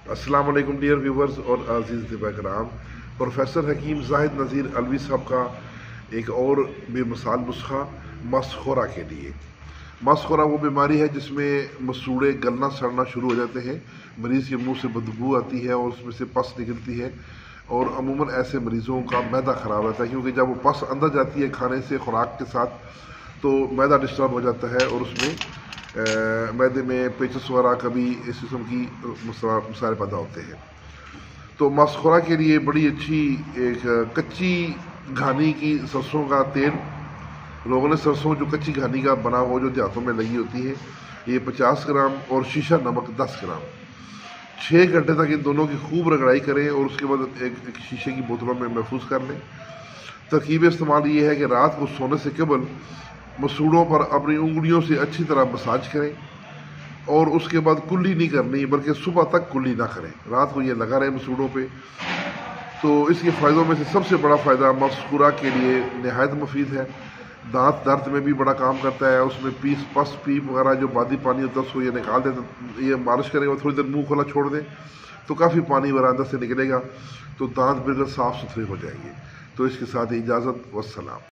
अस्सलाम वालेकुम dear viewers और अजीज़ दिबा कराम। प्रोफेसर हकीम जाहिद नज़ीर अलवी साहब का एक और बेमिसाल नुस्खा मसखोरा के लिए। मसखोरा वो बीमारी है जिसमें मसूड़े गलना सड़ना शुरू हो जाते हैं, मरीज़ के मुंह से बदबू आती है और उसमें से पस निकलती है। और अमूमन ऐसे मरीज़ों का मैदा ख़राब रहता है, क्योंकि जब वो पस अंदर जाती है खाने से खुराक के साथ तो मैदा डिस्टर्ब हो जाता है और उसमें मैदे में पेचस वगैरह कभी इस किस्म की मसाले पैदा होते हैं। तो मसखोरा के लिए बड़ी अच्छी एक कच्ची घानी की सरसों का तेल, रोगन सरसों जो कच्ची घानी का बना हुआ जो देहातों में लगी होती है, ये 50 ग्राम और शीशा नमक 10 ग्राम। 6 घंटे तक इन दोनों की खूब रगड़ाई करें और उसके बाद एक शीशे की बोतलों में महफूज कर लें। तरकीब इस्तेमाल ये है कि रात को सोने से कबल मसूड़ों पर अपनी उंगलियों से अच्छी तरह मसाज करें और उसके बाद कुल्ली नहीं करनी, बल्कि सुबह तक कुल्ली ना करें, रात को ये लगा रहे मसूड़ों पे। तो इसके फ़ायदों में से सबसे बड़ा फ़ायदा मसखोरा के लिए नहायत मुफीद है। दांत दर्द में भी बड़ा काम करता है, उसमें पस पीप वगैरह जो बादी पानी होता है उसको ये निकाल दें। तो ये मालिश करेंगे और थोड़ी देर मुँह खुला छोड़ दें तो काफ़ी पानी वगैरह अंदर से निकलेगा, तो दांत बिल्कुल साफ़ सुथरे हो जाएंगे। तो इसके साथ इजाज़त, वस्सलाम।